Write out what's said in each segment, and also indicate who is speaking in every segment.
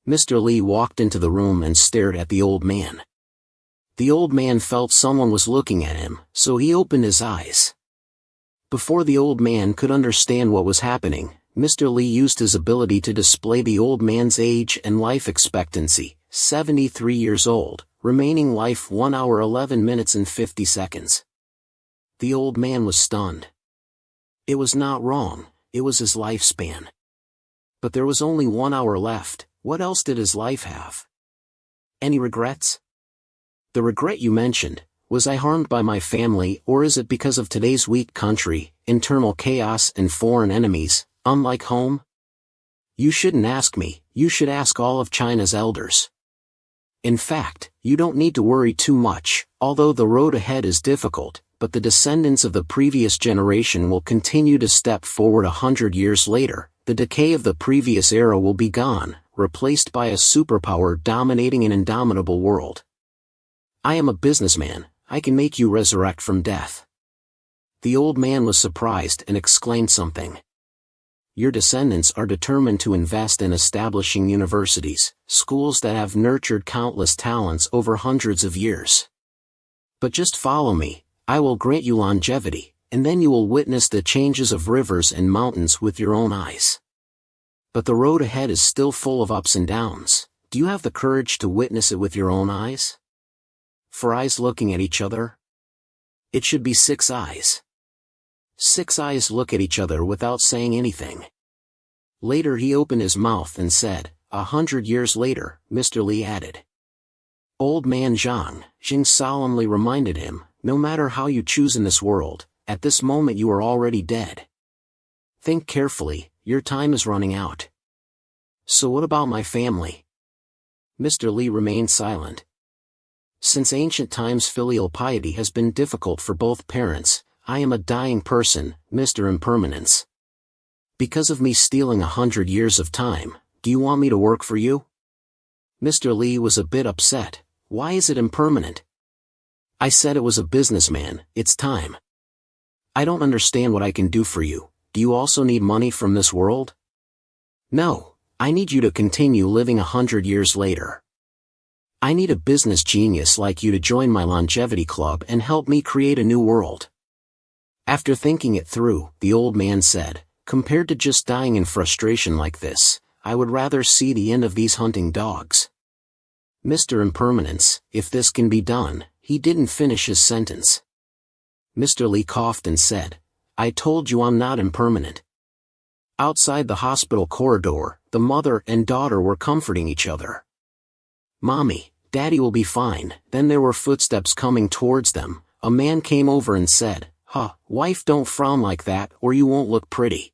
Speaker 1: Mr. Li walked into the room and stared at the old man. The old man felt someone was looking at him, so he opened his eyes. Before the old man could understand what was happening, Mr. Li used his ability to display the old man's age and life expectancy, 73 years old, remaining life 1 hour 11 minutes and 50 seconds. The old man was stunned. It was not wrong, it was his lifespan. But there was only 1 hour left. What else did his life have? Any regrets? The regret you mentioned, was I harmed by my family, or is it because of today's weak country, internal chaos and foreign enemies, unlike home? You shouldn't ask me, you should ask all of China's elders. In fact, you don't need to worry too much, although the road ahead is difficult, but the descendants of the previous generation will continue to step forward 100 years later. The decay of the previous era will be gone, replaced by a superpower dominating an indomitable world. I am a businessman, I can make you resurrect from death. The old man was surprised and exclaimed something. Your descendants are determined to invest in establishing universities, schools that have nurtured countless talents over hundreds of years. But just follow me, I will grant you longevity, and then you will witness the changes of rivers and mountains with your own eyes. But the road ahead is still full of ups and downs. Do you have the courage to witness it with your own eyes? 4 eyes looking at each other? It should be 6 eyes. 6 eyes look at each other without saying anything. Later he opened his mouth and said, 100 years later, Mr. Li added. Old man Zhang solemnly reminded him, no matter how you choose in this world, at this moment you are already dead. Think carefully, your time is running out. So what about my family? Mr. Li remained silent. Since ancient times filial piety has been difficult for both parents, I am a dying person, Mr. Impermanence. Because of me stealing 100 years of time, do you want me to work for you? Mr. Li was a bit upset. Why is it impermanent? I said it was a businessman, it's time. I don't understand what I can do for you. Do you also need money from this world? No, I need you to continue living 100 years later. I need a business genius like you to join my longevity club and help me create a new world. After thinking it through, the old man said, compared to just dying in frustration like this, I would rather see the end of these hunting dogs. Mr. Impermanence, if this can be done, he didn't finish his sentence. Mr. Li coughed and said, I told you I'm not impermanent. Outside the hospital corridor, the mother and daughter were comforting each other. Mommy, Daddy will be fine. Then there were footsteps coming towards them. A man came over and said, wife, don't frown like that or you won't look pretty.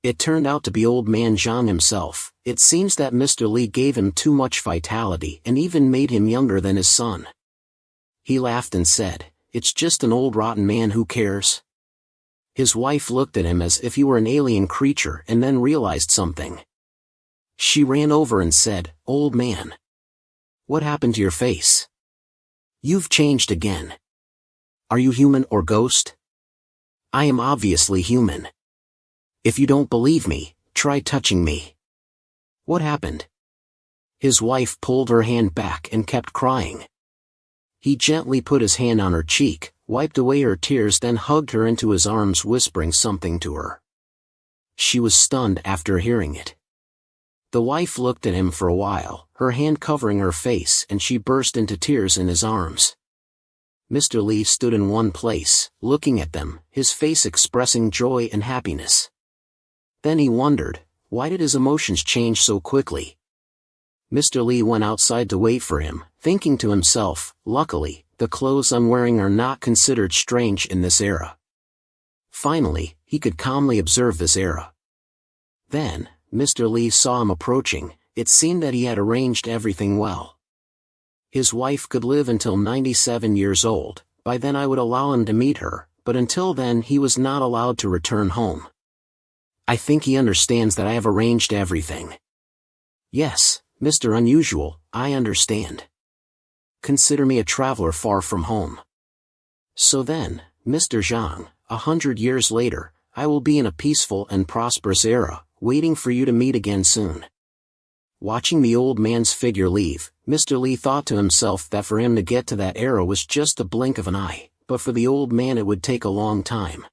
Speaker 1: It turned out to be old man Zhang himself. It seems that Mr. Li gave him too much vitality and even made him younger than his son. He laughed and said, it's just an old rotten man, who cares? His wife looked at him as if he were an alien creature and then realized something. She ran over and said, old man. What happened to your face? You've changed again. Are you human or ghost? I am obviously human. If you don't believe me, try touching me. What happened? His wife pulled her hand back and kept crying. He gently put his hand on her cheek, wiped away her tears, then hugged her into his arms, whispering something to her. She was stunned after hearing it. The wife looked at him for a while, her hand covering her face, and she burst into tears in his arms. Mr. Li stood in one place, looking at them, his face expressing joy and happiness. Then he wondered, why did his emotions change so quickly? Mr. Li went outside to wait for him, thinking to himself, luckily, the clothes I'm wearing are not considered strange in this era. Finally, he could calmly observe this era. Then, Mr. Li saw him approaching. It seemed that he had arranged everything well. His wife could live until 97 years old, by then I would allow him to meet her, but until then he was not allowed to return home. I think he understands that I have arranged everything. Yes, Mr. Unusual, I understand. Consider me a traveler far from home. So then, Mr. Zhang, 100 years later, I will be in a peaceful and prosperous era, waiting for you to meet again soon. Watching the old man's figure leave, Mr. Lee thought to himself that for him to get to that era was just a blink of an eye, but for the old man it would take a long time.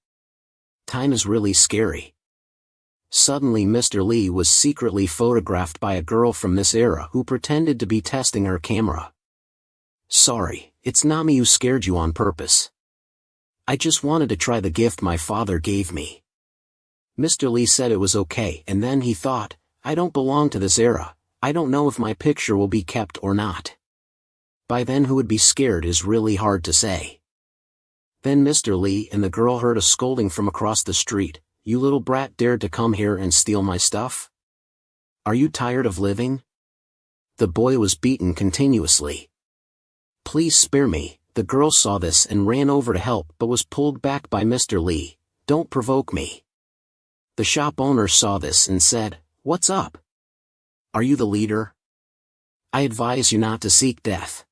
Speaker 1: Time is really scary. Suddenly Mr. Lee was secretly photographed by a girl from this era who pretended to be testing her camera. "Sorry, it's not me who scared you on purpose. I just wanted to try the gift my father gave me." Mr. Lee said it was okay, and then he thought, "I don't belong to this era. I don't know if my picture will be kept or not." By then who would be scared is really hard to say. Then Mr. Lee and the girl heard a scolding from across the street. "You little brat dared to come here and steal my stuff? Are you tired of living?" The boy was beaten continuously. "Please spare me." The girl saw this and ran over to help but was pulled back by Mr. Lee. "Don't provoke me." The shop owner saw this and said, "What's up? Are you the leader? I advise you not to seek death."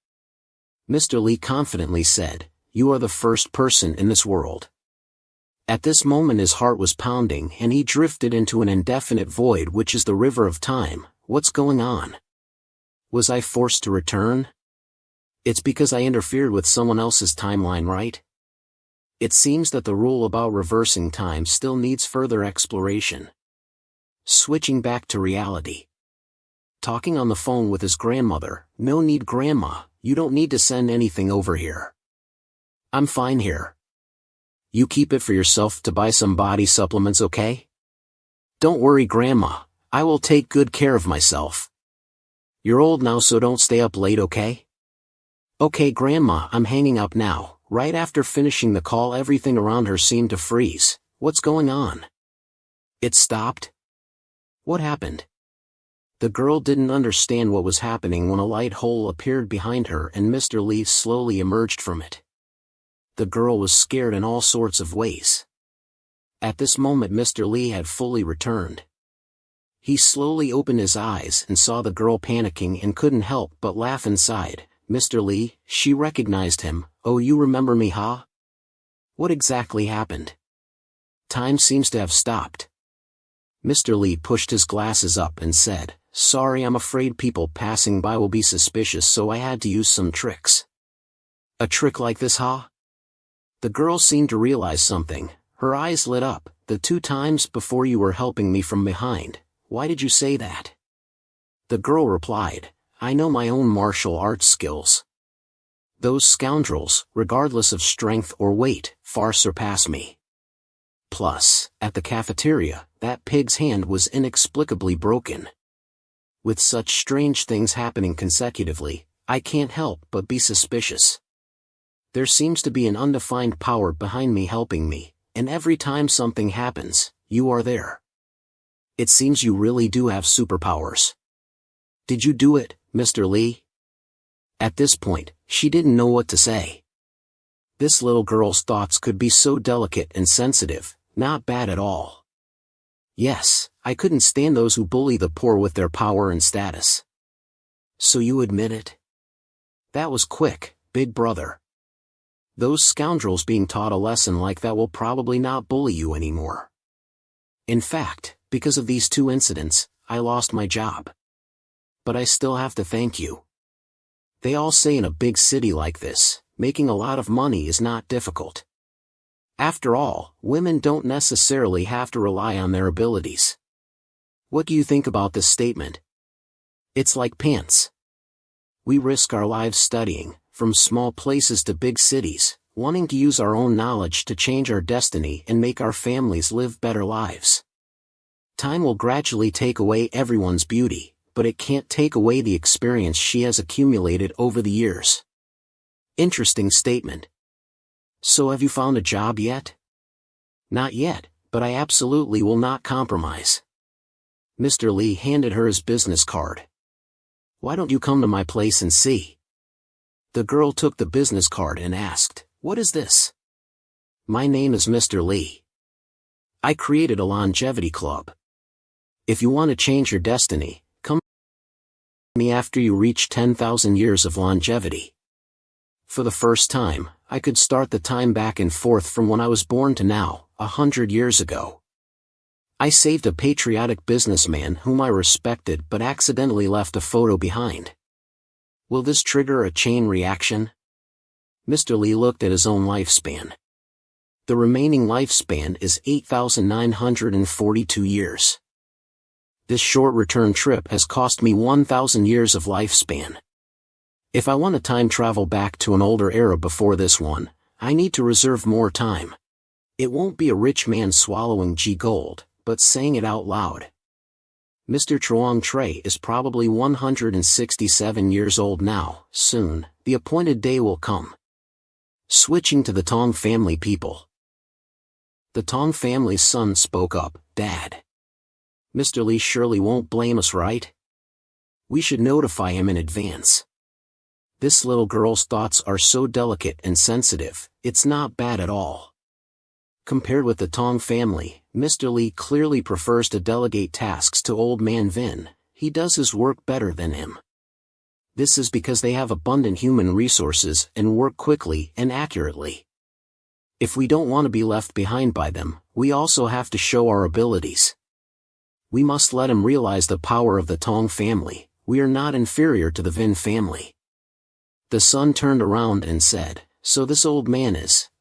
Speaker 1: Mr. Lee confidently said, "You are the first person in this world." At this moment his heart was pounding and he drifted into an indefinite void which is the river of time. What's going on? Was I forced to return? It's because I interfered with someone else's timeline, right? It seems that the rule about reversing time still needs further exploration. Switching back to reality. Talking on the phone with his grandmother. "No need, Grandma, you don't need to send anything over here. I'm fine here. You keep it for yourself to buy some body supplements, okay? Don't worry, Grandma, I will take good care of myself. You're old now, so don't stay up late, okay? Okay, Grandma, I'm hanging up now." Right after finishing the call, everything around her seemed to freeze. What's going on? It stopped? What happened? The girl didn't understand what was happening when a light hole appeared behind her and Mr. Lee slowly emerged from it. The girl was scared in all sorts of ways. At this moment Mr. Lee had fully returned. He slowly opened his eyes and saw the girl panicking and couldn't help but laugh inside. "Mr. Lee," she recognized him. "Oh, you remember me, huh? What exactly happened? Time seems to have stopped." Mr. Lee pushed his glasses up and said, "Sorry, I'm afraid people passing by will be suspicious, so I had to use some tricks." "A trick like this, huh?" The girl seemed to realize something. Her eyes lit up. "The 2 times before you were helping me from behind. Why did you say that?" The girl replied, "I know my own martial arts skills. Those scoundrels, regardless of strength or weight, far surpass me. Plus, at the cafeteria, that pig's hand was inexplicably broken. With such strange things happening consecutively, I can't help but be suspicious. There seems to be an undefined power behind me helping me, and every time something happens, you are there. It seems you really do have superpowers. Did you do it, Mr. Lee?" At this point, she didn't know what to say. This little girl's thoughts could be so delicate and sensitive. Not bad at all. "Yes, I couldn't stand those who bully the poor with their power and status." "So you admit it? That was quick, big brother. Those scoundrels being taught a lesson like that will probably not bully you anymore. In fact, because of these 2 incidents, I lost my job. But I still have to thank you. They all say in a big city like this, making a lot of money is not difficult. After all, women don't necessarily have to rely on their abilities. What do you think about this statement? It's like pants. We risk our lives studying, from small places to big cities, wanting to use our own knowledge to change our destiny and make our families live better lives. Time will gradually take away everyone's beauty, but it can't take away the experience she has accumulated over the years." Interesting statement. "So have you found a job yet?" "Not yet, but I absolutely will not compromise." Mr. Lee handed her his business card. "Why don't you come to my place and see?" The girl took the business card and asked, "What is this?" "My name is Mr. Lee. I created a longevity club. If you want to change your destiny, come to me after you reach 10,000 years of longevity. For the first time, I could start the time back and forth from when I was born to now, 100 years ago. I saved a patriotic businessman whom I respected but accidentally left a photo behind. Will this trigger a chain reaction? Mr. Lee looked at his own lifespan. The remaining lifespan is 8,942 years. This short return trip has cost me 1,000 years of lifespan. If I want to time travel back to an older era before this one, I need to reserve more time. It won't be a rich man swallowing gold, but saying it out loud. Mr. Chuang Tre is probably 167 years old now. Soon, the appointed day will come. Switching to the Tong family people. The Tong family's son spoke up. Dad. Mr. Lee surely won't blame us, right? We should notify him in advance. This little girl's thoughts are so delicate and sensitive, it's not bad at all. Compared with the Tong family, Mr. Lee clearly prefers to delegate tasks to Old Man Vin. He does his work better than him. This is because they have abundant human resources and work quickly and accurately. If we don't want to be left behind by them, we also have to show our abilities. We must let him realize the power of the Tong family. We are not inferior to the Vin family. The son turned around and said, so this old man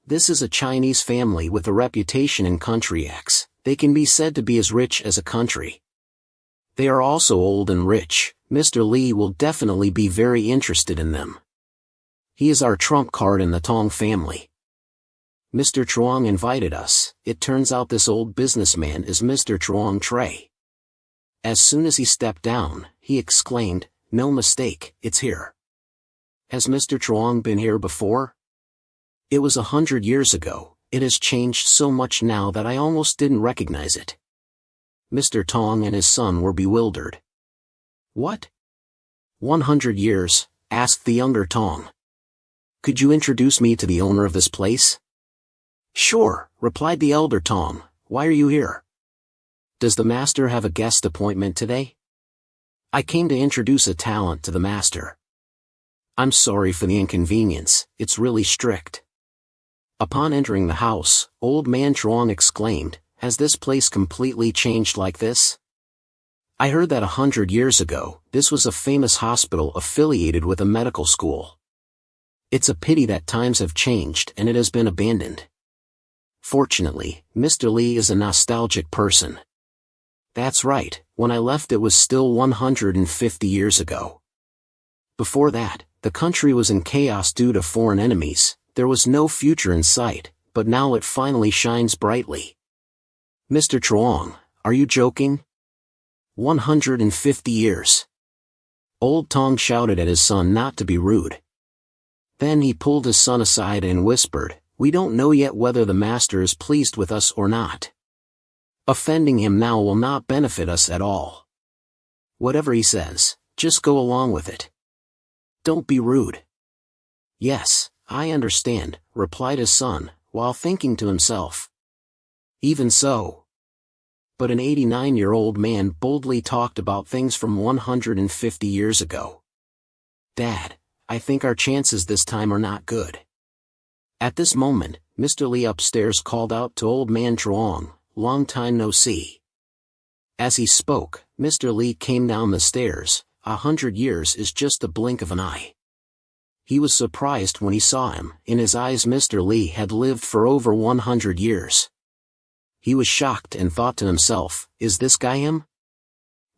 Speaker 1: this is a Chinese family with a reputation in country X. They can be said to be as rich as a country. They are also old and rich. Mr. Lee will definitely be very interested in them. He is our trump card in the Tong family. Mr. Chuang invited us. It turns out this old businessman is Mr. Chuang Tre. As soon as he stepped down, he exclaimed, no mistake, it's here. Has Mr. Chuang been here before? It was 100 years ago. It has changed so much now that I almost didn't recognize it. Mr. Tong and his son were bewildered. What? 100 years, asked the younger Tong. Could you introduce me to the owner of this place? Sure, replied the elder Tong. Why are you here? Does the master have a guest appointment today? I came to introduce a talent to the master. I'm sorry for the inconvenience, it's really strict. Upon entering the house, Old Man Chuang exclaimed, has this place completely changed like this? I heard that 100 years ago, this was a famous hospital affiliated with a medical school. It's a pity that times have changed and it has been abandoned. Fortunately, Mr. Lee is a nostalgic person. That's right, when I left it was still 150 years ago. Before that, the country was in chaos due to foreign enemies. There was no future in sight, but now it finally shines brightly. Mr. Chuang, are you joking? 150 years. Old Tong shouted at his son not to be rude. Then he pulled his son aside and whispered, we don't know yet whether the master is pleased with us or not. Offending him now will not benefit us at all. Whatever he says, just go along with it. Don't be rude. Yes, I understand, replied his son, while thinking to himself. Even so. But an 89-year-old man boldly talked about things from 150 years ago. Dad, I think our chances this time are not good. At this moment, Mr. Lee upstairs called out to Old Man Chuang, long time no see. As he spoke, Mr. Lee came down the stairs. 100 years is just the blink of an eye. He was surprised when he saw him. In his eyes Mr. Lee had lived for over 100 years. He was shocked and thought to himself, is this guy him?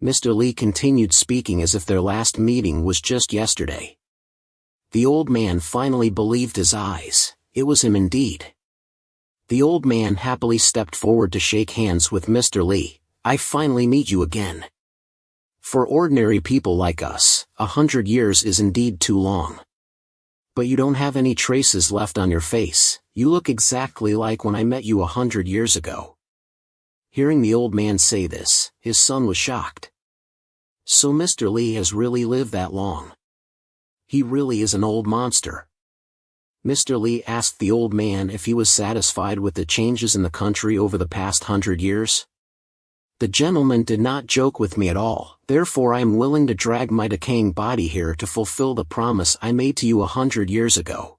Speaker 1: Mr. Lee continued speaking as if their last meeting was just yesterday. The old man finally believed his eyes. It was him indeed. The old man happily stepped forward to shake hands with Mr. Lee. I finally meet you again. For ordinary people like us, 100 years is indeed too long. But you don't have any traces left on your face. You look exactly like when I met you 100 years ago. Hearing the old man say this, his son was shocked. So Mr. Lee has really lived that long. He really is an old monster. Mr. Lee asked the old man if he was satisfied with the changes in the country over the past 100 years. The gentleman did not joke with me at all, therefore I am willing to drag my decaying body here to fulfill the promise I made to you 100 years ago.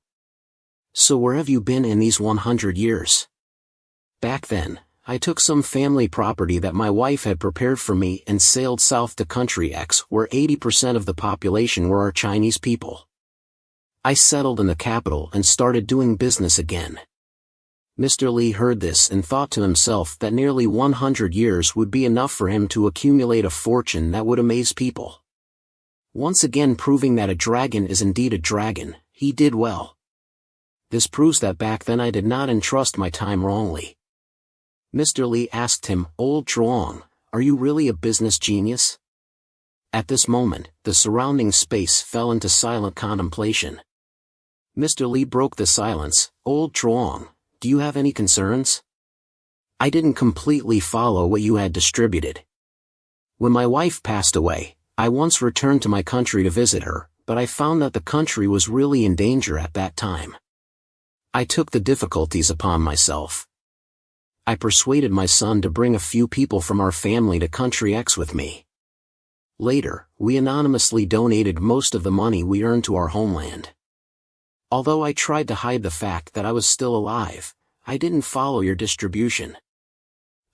Speaker 1: So where have you been in these 100 years? Back then, I took some family property that my wife had prepared for me and sailed south to country X, where 80% of the population were our Chinese people. I settled in the capital and started doing business again. Mr. Lee heard this and thought to himself that nearly 100 years would be enough for him to accumulate a fortune that would amaze people. Once again proving that a dragon is indeed a dragon, he did well. This proves that back then I did not entrust my time wrongly. Mr. Lee asked him, "Old Zhuang, are you really a business genius?" At this moment, the surrounding space fell into silent contemplation. Mr. Lee broke the silence. "Old Zhuang, do you have any concerns? I didn't completely follow what you had distributed. When my wife passed away, I once returned to my country to visit her, but I found that the country was really in danger at that time. I took the difficulties upon myself. I persuaded my son to bring a few people from our family to country X with me. Later, we anonymously donated most of the money we earned to our homeland. Although I tried to hide the fact that I was still alive, I didn't follow your distribution.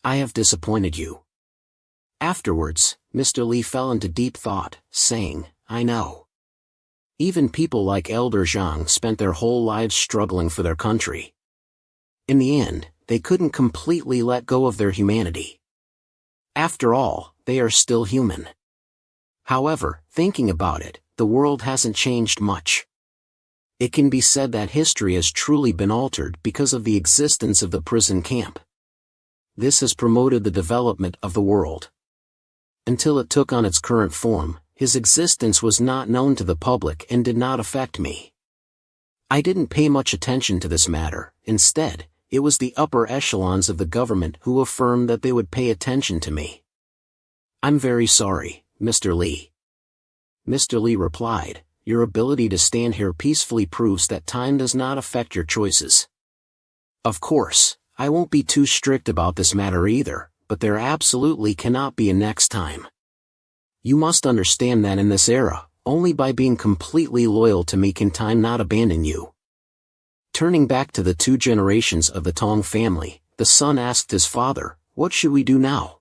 Speaker 1: I have disappointed you." Afterwards, Mr. Lee fell into deep thought, saying, "I know. Even people like Elder Zhang spent their whole lives struggling for their country. In the end, they couldn't completely let go of their humanity. After all, they are still human. However, thinking about it, the world hasn't changed much. It can be said that history has truly been altered because of the existence of the prison camp. This has promoted the development of the world. Until it took on its current form, his existence was not known to the public and did not affect me. I didn't pay much attention to this matter. Instead, it was the upper echelons of the government who affirmed that they would pay attention to me. I'm very sorry, Mr. Lee." Mr. Lee replied, "Your ability to stand here peacefully proves that time does not affect your choices. Of course, I won't be too strict about this matter either, but there absolutely cannot be a next time. You must understand that in this era, only by being completely loyal to me can time not abandon you." Turning back to the two generations of the Tong family, the son asked his father, "What should we do now?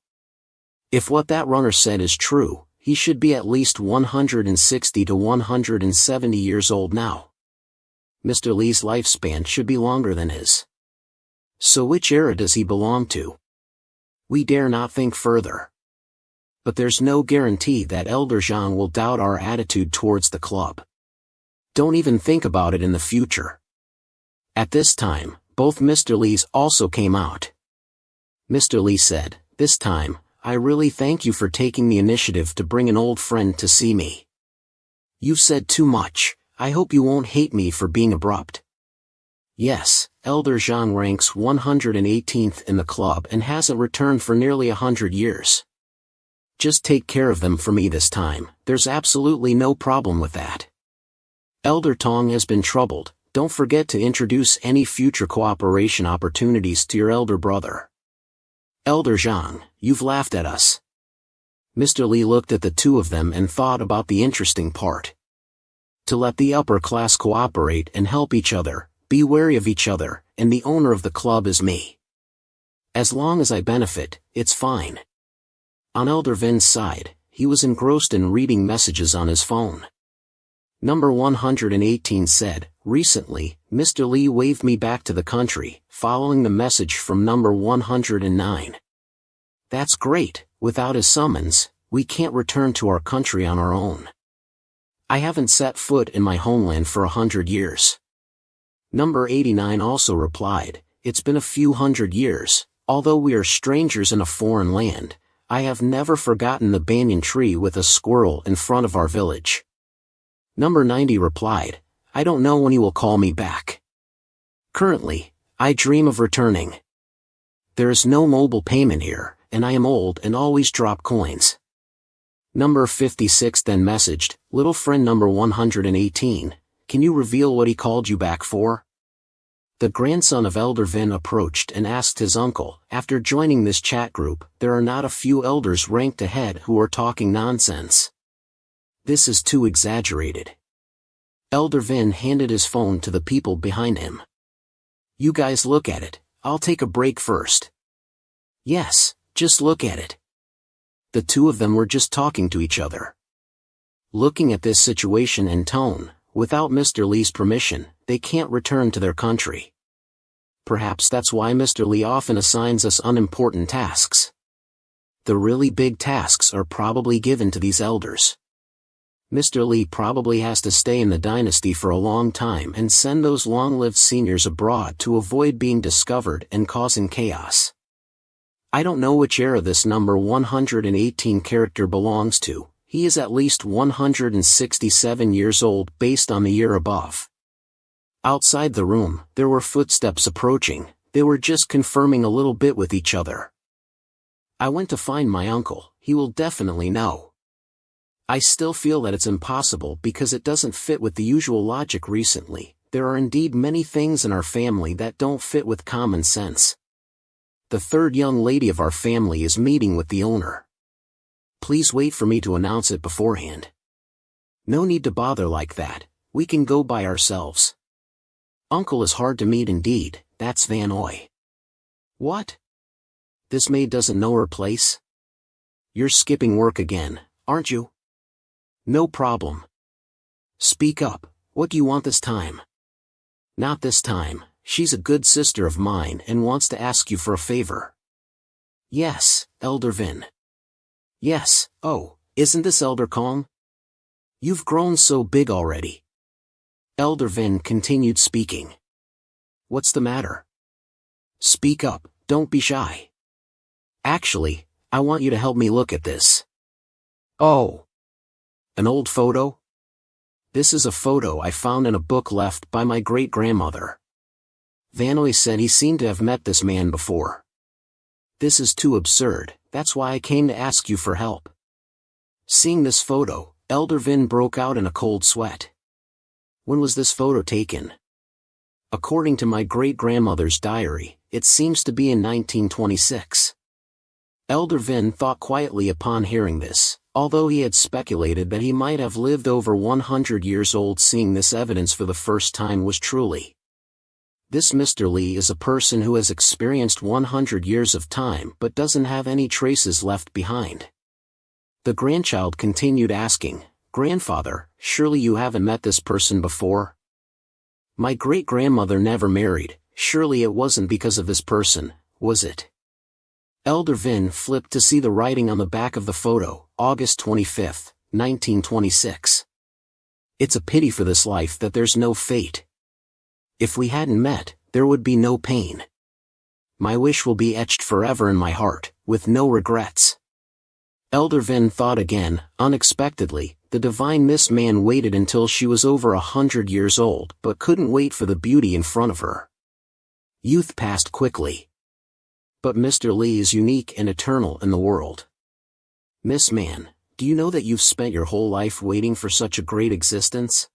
Speaker 1: If what that runner said is true, he should be at least 160 to 170 years old now. Mr. Lee's lifespan should be longer than his. So which era does he belong to? We dare not think further. But there's no guarantee that Elder Zhang will doubt our attitude towards the club. Don't even think about it in the future." At this time, both Mr. Lees also came out. Mr. Lee said, "This time, I really thank you for taking the initiative to bring an old friend to see me. You've said too much. I hope you won't hate me for being abrupt." Yes, Elder Zhang ranks 118th in the club and hasn't returned for nearly 100 years. Just take care of them for me this time. There's absolutely no problem with that. Elder Tong has been troubled. Don't forget to introduce any future cooperation opportunities to your elder brother. Elder Zhang, you've laughed at us." Mr. Lee looked at the two of them and thought about the interesting part. To let the upper class cooperate and help each other, be wary of each other, and the owner of the club is me. As long as I benefit, it's fine. On Elder Vin's side, he was engrossed in reading messages on his phone. Number 118 said, "Recently, Mr. Lee waved me back to the country, following the message from number 109. That's great. Without his summons, we can't return to our country on our own. I haven't set foot in my homeland for 100 years. Number 89 also replied, "It's been a few hundred years, although we are strangers in a foreign land, I have never forgotten the banyan tree with a squirrel in front of our village." Number 90 replied, "I don't know when he will call me back. Currently, I dream of returning. There is no mobile payment here, and I am old and always drop coins." Number 56 then messaged, "Little friend number 118, can you reveal what he called you back for?" The grandson of Elder Vin approached and asked his uncle, "After joining this chat group, there are not a few elders ranked ahead who are talking nonsense. This is too exaggerated." Elder Vin handed his phone to the people behind him. "You guys look at it, I'll take a break first." Yes, just look at it. The two of them were just talking to each other. Looking at this situation and tone, without Mr. Lee's permission, they can't return to their country. Perhaps that's why Mr. Lee often assigns us unimportant tasks. The really big tasks are probably given to these elders. Mr. Lee probably has to stay in the dynasty for a long time and send those long-lived seniors abroad to avoid being discovered and causing chaos. I don't know which era this number 118 character belongs to. He is at least 167 years old based on the year above. Outside the room, there were footsteps approaching. They were just confirming a little bit with each other. I went to find my uncle. He will definitely know. I still feel that it's impossible because it doesn't fit with the usual logic recently. There are indeed many things in our family that don't fit with common sense. The third young lady of our family is meeting with the owner. Please wait for me to announce it beforehand. No need to bother like that. We can go by ourselves. Uncle is hard to meet indeed. That's Van Oy. What? This maid doesn't know her place? You're skipping work again, aren't you? No problem. Speak up, what do you want this time? Not this time, she's a good sister of mine and wants to ask you for a favor. Yes, Elder Vin. Yes, oh, isn't this Elder Kong? You've grown so big already. Elder Vin continued speaking. What's the matter? Speak up, don't be shy. Actually, I want you to help me look at this. Oh. An old photo? This is a photo I found in a book left by my great-grandmother. Vanoy said he seemed to have met this man before. This is too absurd, that's why I came to ask you for help. Seeing this photo, Elder Vin broke out in a cold sweat. When was this photo taken? According to my great-grandmother's diary, it seems to be in 1926. Elder Vin thought quietly upon hearing this. Although he had speculated that he might have lived over 100 years old, seeing this evidence for the first time was truly. This Mr. Lee is a person who has experienced 100 years of time but doesn't have any traces left behind. The grandchild continued asking, Grandfather, surely you haven't met this person before? My great-grandmother never married, surely it wasn't because of this person, was it? Elder Vin flipped to see the writing on the back of the photo, August 25, 1926. It's a pity for this life that there's no fate. If we hadn't met, there would be no pain. My wish will be etched forever in my heart, with no regrets. Elder Vin thought again, unexpectedly, the divine Miss Man waited until she was over 100 years old but couldn't wait for the beauty in front of her. Youth passed quickly. But Mr. Lee is unique and eternal in the world. Miss Man, do you know that you've spent your whole life waiting for such a great existence?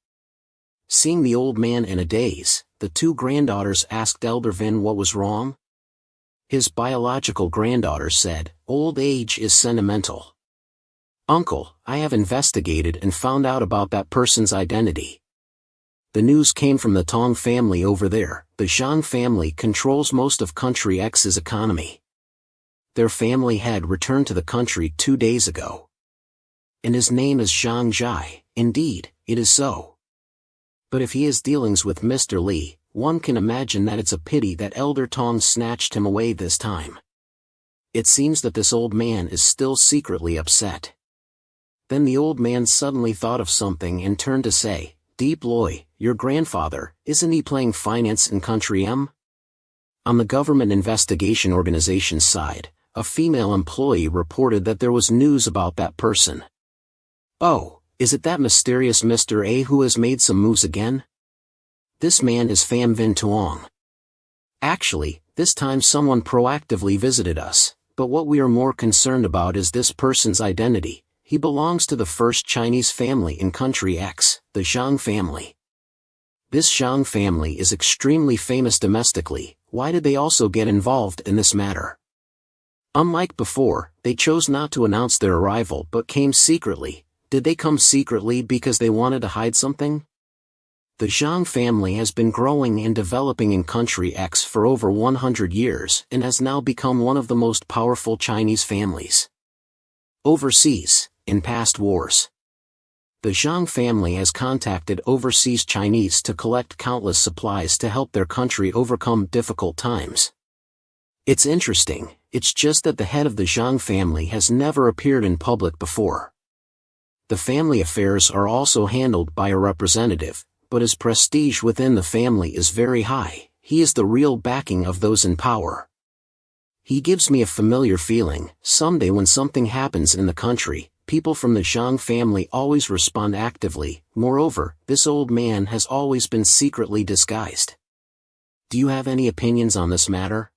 Speaker 1: Seeing the old man in a daze, the two granddaughters asked Elder Vin what was wrong. His biological granddaughter said, Old age is sentimental. Uncle, I have investigated and found out about that person's identity. The news came from the Tong family over there. The Zhang family controls most of Country X's economy. Their family head returned to the country 2 days ago. And his name is Zhang Zhai. Indeed, it is so. But if he has dealings with Mr. Lee, one can imagine that it's a pity that Elder Tong snatched him away this time. It seems that this old man is still secretly upset. Then the old man suddenly thought of something and turned to say, Deep Loy, your grandfather, isn't he playing finance in Country M? On the government investigation organization's side, a female employee reported that there was news about that person. Oh, is it that mysterious Mr. A who has made some moves again? This man is Pham Vinh Tuong. Actually, this time someone proactively visited us, but what we are more concerned about is this person's identity. He belongs to the first Chinese family in Country X, the Zhang family. This Zhang family is extremely famous domestically. Why did they also get involved in this matter? Unlike before, they chose not to announce their arrival but came secretly. Did they come secretly because they wanted to hide something? The Zhang family has been growing and developing in Country X for over 100 years and has now become one of the most powerful Chinese families. Overseas, in past wars, the Zhang family has contacted overseas Chinese to collect countless supplies to help their country overcome difficult times. It's interesting, it's just that the head of the Zhang family has never appeared in public before. The family affairs are also handled by a representative, but his prestige within the family is very high. He is the real backing of those in power. He gives me a familiar feeling. Someday when something happens in the country, people from the Zhang family always respond actively. Moreover, this old man has always been secretly disguised. Do you have any opinions on this matter?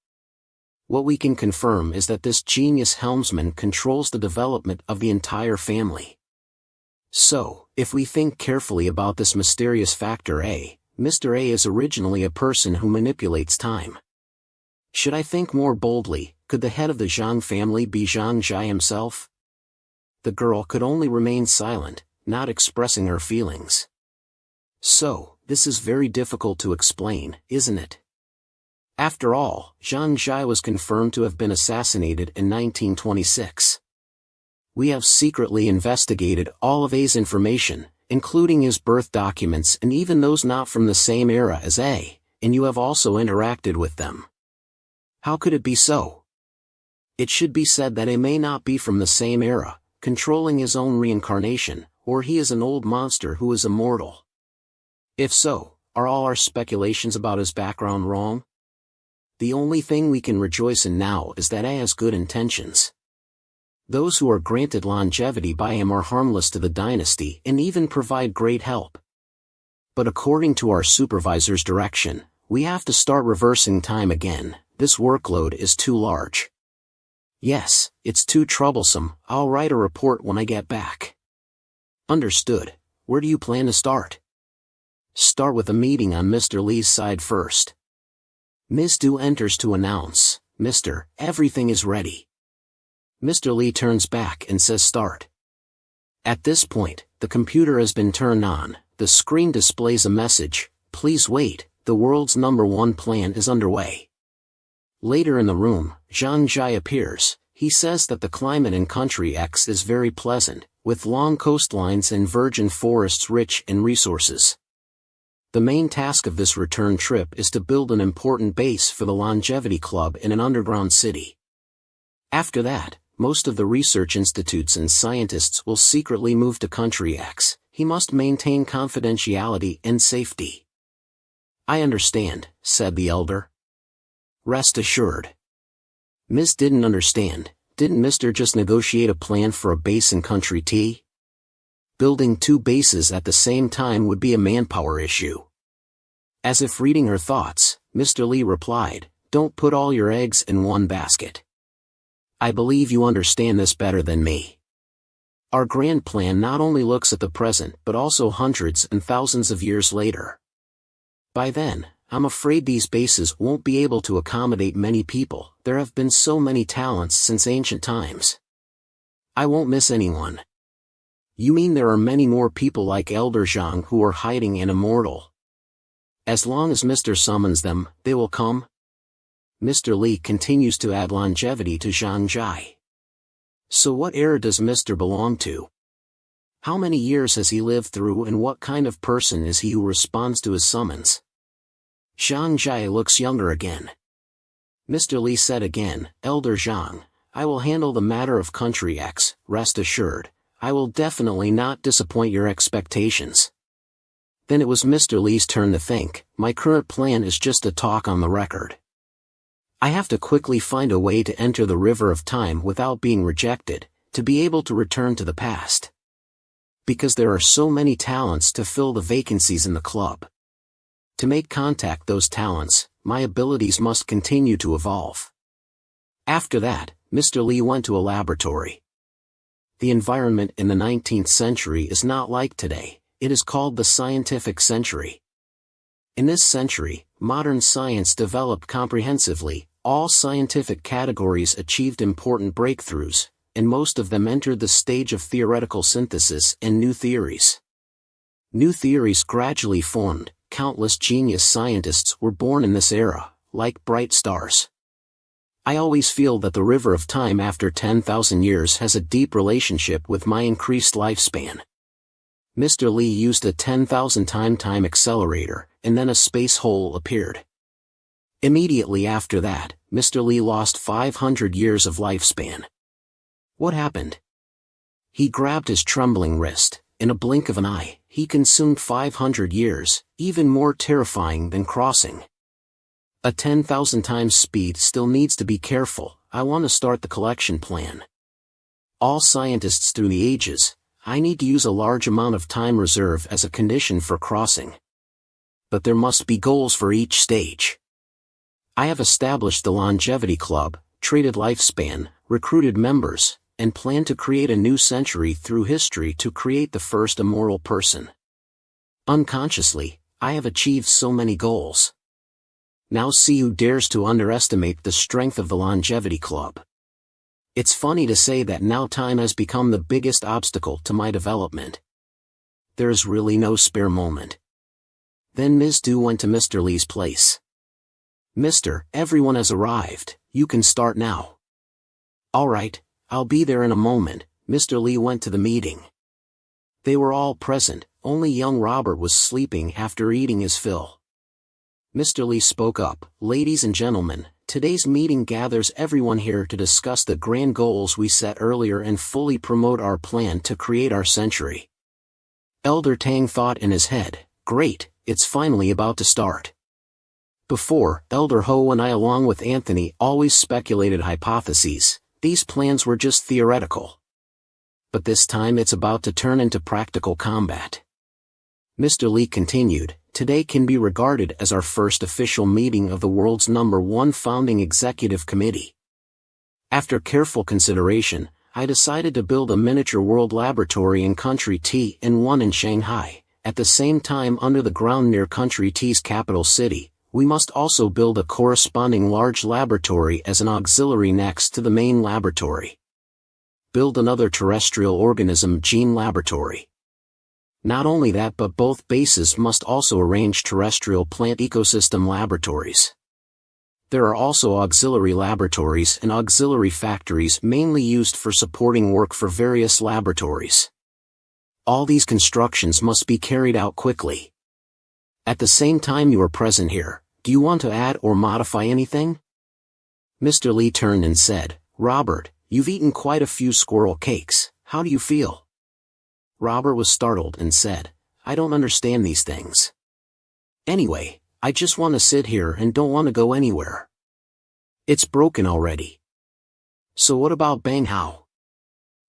Speaker 1: What we can confirm is that this genius helmsman controls the development of the entire family. So, if we think carefully about this mysterious factor A, Mr. A is originally a person who manipulates time. Should I think more boldly, could the head of the Zhang family be Zhang Zhai himself? The girl could only remain silent, not expressing her feelings. So, this is very difficult to explain, isn't it? After all, Zhang Zhai was confirmed to have been assassinated in 1926. We have secretly investigated all of A's information, including his birth documents and even those not from the same era as A, and you have also interacted with them. How could it be so? It should be said that A may not be from the same era, controlling his own reincarnation, or he is an old monster who is immortal. If so, are all our speculations about his background wrong? The only thing we can rejoice in now is that A has good intentions. Those who are granted longevity by him are harmless to the dynasty and even provide great help. But according to our supervisor's direction, we have to start reversing time again. This workload is too large. Yes, it's too troublesome. I'll write a report when I get back. Understood. Where do you plan to start? Start with a meeting on Mr. Lee's side first. Ms. Du enters to announce, "Mr. Everything is ready." Mr. Lee turns back and says start. At this point, the computer has been turned on. The screen displays a message, "Please wait, the world's #1 plan is underway." Later in the room, Zhang Zhai appears. He says that the climate in Country X is very pleasant, with long coastlines and virgin forests rich in resources. The main task of this return trip is to build an important base for the Longevity Club in an underground city. After that, most of the research institutes and scientists will secretly move to Country X. He must maintain confidentiality and safety. "I understand," said the elder. "Rest assured." Ms. didn't understand. Didn't Mr. just negotiate a plan for a base in Country T? Building 2 bases at the same time would be a manpower issue. As if reading her thoughts, Mr. Lee replied, "Don't put all your eggs in one basket. I believe you understand this better than me. Our grand plan not only looks at the present but also hundreds and thousands of years later. By then, I'm afraid these bases won't be able to accommodate many people. There have been so many talents since ancient times. I won't miss anyone." "You mean there are many more people like Elder Zhang who are hiding and immortal? As long as Mr. summons them, they will come?" Mr. Lee continues to add longevity to Zhang Zhai. "So what era does Mr. belong to? How many years has he lived through and what kind of person is he who responds to his summons?" Zhang Zhai looks younger again. Mr. Lee said again, "Elder Zhang, I will handle the matter of Country X, rest assured. I will definitely not disappoint your expectations." Then it was Mr. Lee's turn to think. "My current plan is just a talk on the record. I have to quickly find a way to enter the river of time without being rejected, to be able to return to the past. Because there are so many talents to fill the vacancies in the club. To make contact those talents, my abilities must continue to evolve." After that, Mr. Lee went to a laboratory. The environment in the 19th century is not like today. It is called the scientific century. In this century, modern science developed comprehensively. All scientific categories achieved important breakthroughs, and most of them entered the stage of theoretical synthesis and new theories. New theories gradually formed, countless genius scientists were born in this era, like bright stars. I always feel that the river of time after 10,000 years has a deep relationship with my increased lifespan. Mr. Lee used a 10,000 time accelerator, and then a space hole appeared. Immediately after that, Mr. Lee lost 500 years of lifespan. What happened? He grabbed his trembling wrist. In a blink of an eye, he consumed 500 years, even more terrifying than crossing. A 10,000 times speed still needs to be careful. I want to start the collection plan. All scientists through the ages, I need to use a large amount of time reserve as a condition for crossing. But there must be goals for each stage. I have established the longevity club, traded lifespan, recruited members, and plan to create a new century through history to create the first immoral person. Unconsciously, I have achieved so many goals. Now see who dares to underestimate the strength of the longevity club. It's funny to say that now time has become the biggest obstacle to my development. There is really no spare moment. Then Ms. Du went to Mr. Lee's place. Mister, everyone has arrived, you can start now. All right. I'll be there in a moment. Mr. Lee went to the meeting. They were all present, only young Robert was sleeping after eating his fill. Mr. Lee spoke up, "Ladies and gentlemen, today's meeting gathers everyone here to discuss the grand goals we set earlier and fully promote our plan to create our century." Elder Tang thought in his head, "Great, it's finally about to start." Before, Elder Ho and I along with Anthony always speculated hypotheses. These plans were just theoretical. But this time it's about to turn into practical combat. Mr. Lee continued, "Today can be regarded as our first official meeting of the world's #1 founding executive committee. After careful consideration, I decided to build a miniature world laboratory in Country T and one in Shanghai. At the same time, under the ground near Country T's capital city, we must also build a corresponding large laboratory as an auxiliary next to the main laboratory. Build another terrestrial organism gene laboratory. Not only that, but both bases must also arrange terrestrial plant ecosystem laboratories. There are also auxiliary laboratories and auxiliary factories mainly used for supporting work for various laboratories. All these constructions must be carried out quickly. At the same time you are present here, do you want to add or modify anything?" Mr. Lee turned and said, "Robert, you've eaten quite a few squirrel cakes, how do you feel?" Robert was startled and said, "I don't understand these things. Anyway, I just want to sit here and don't want to go anywhere. It's broken already." "So what about Manhwa?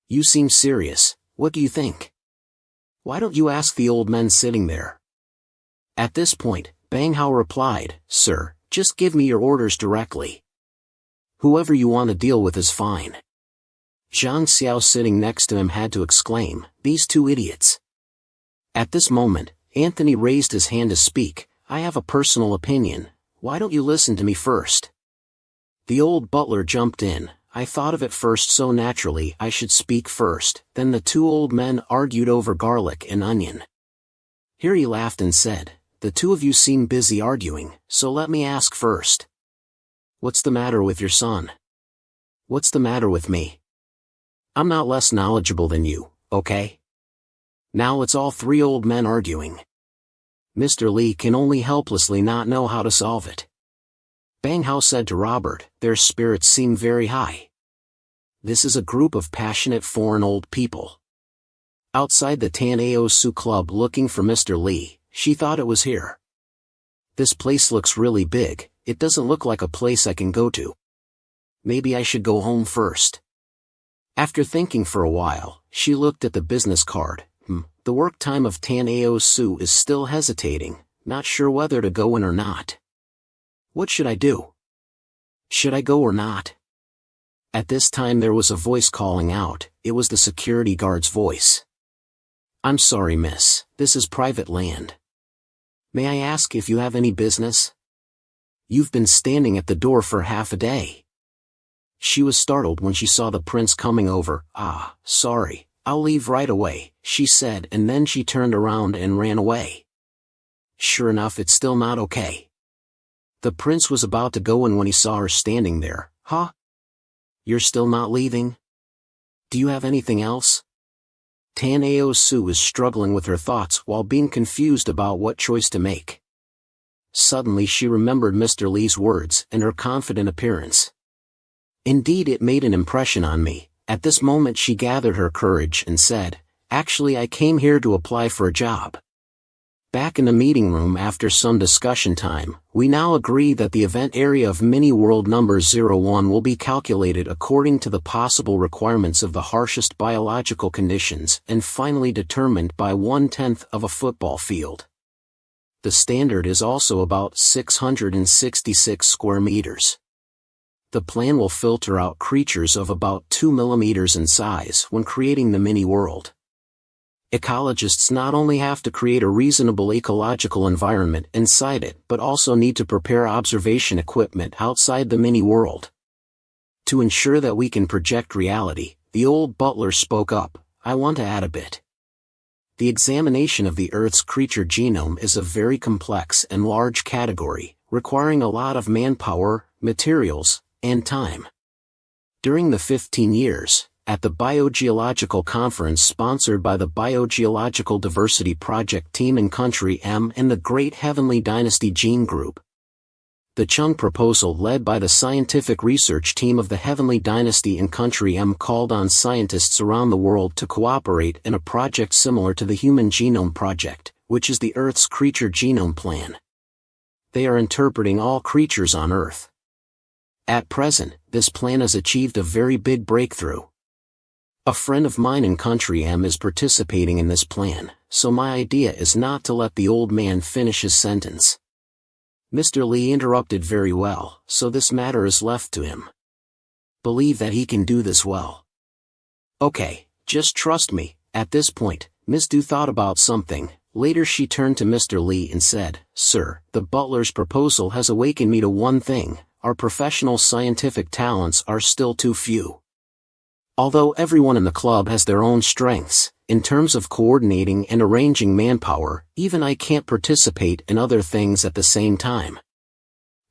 Speaker 1: You seem serious, what do you think? Why don't you ask the old men sitting there?" At this point, Manhwa replied, "Sir, just give me your orders directly. Whoever you want to deal with is fine." Zhang Xiao sitting next to him had to exclaim, "These two idiots." At this moment, Anthony raised his hand to speak, "I have a personal opinion, why don't you listen to me first?" The old butler jumped in, "I thought of it first so naturally I should speak first." Then the two old men argued over garlic and onion. Here he laughed and said, "The two of you seem busy arguing, so let me ask first. What's the matter with your son? What's the matter with me? I'm not less knowledgeable than you, okay? Now it's all three old men arguing. Mr. Lee can only helplessly not know how to solve it." Manhwa said to Robert, "Their spirits seem very high. This is a group of passionate foreign old people. Outside the Tanao Su Club looking for Mr. Lee, she thought it was here. This place looks really big, it doesn't look like a place I can go to. Maybe I should go home first." After thinking for a while, she looked at the business card. The work time of Tanao Su is still hesitating, not sure whether to go in or not. What should I do? Should I go or not? At this time there was a voice calling out. It was the security guard's voice. "I'm sorry, miss, this is private land. May I ask if you have any business? You've been standing at the door for half a day." She was startled when she saw the prince coming over. "Ah, sorry, I'll leave right away," she said, and then she turned around and ran away. Sure enough, it's still not okay. The prince was about to go in when he saw her standing there. Huh? You're still not leaving? Do you have anything else? Tanao Su is struggling with her thoughts while being confused about what choice to make. Suddenly she remembered Mr. Li's words and her confident appearance. Indeed, it made an impression on me. At this moment she gathered her courage and said, "Actually, I came here to apply for a job." Back in the meeting room after some discussion time, we now agree that the event area of mini-world number 01 will be calculated according to the possible requirements of the harshest biological conditions and finally determined by 1/10 of a football field. The standard is also about 666 square meters. The plan will filter out creatures of about 2 millimeters in size when creating the mini-world. Ecologists not only have to create a reasonable ecological environment inside it but also need to prepare observation equipment outside the mini-world. To ensure that we can project reality, the old butler spoke up, "I want to add a bit. The examination of the Earth's creature genome is a very complex and large category, requiring a lot of manpower, materials, and time. During the 15 years, at the Biogeological Conference sponsored by the Biogeological Diversity Project team in Country M and the Great Heavenly Dynasty Gene Group, the Chung proposal led by the scientific research team of the Heavenly Dynasty in Country M called on scientists around the world to cooperate in a project similar to the Human Genome Project, which is the Earth's creature genome plan. They are interpreting all creatures on Earth. At present, this plan has achieved a very big breakthrough. A friend of mine in Country M is participating in this plan, so my idea is not to let the old man finish his sentence. Mr. Li interrupted very well, so this matter is left to him. Believe that he can do this well. Okay, just trust me. At this point, Miss Du thought about something. Later she turned to Mr. Li and said, "Sir, the butler's proposal has awakened me to one thing. Our professional scientific talents are still too few. Although everyone in the club has their own strengths, in terms of coordinating and arranging manpower, even I can't participate in other things at the same time.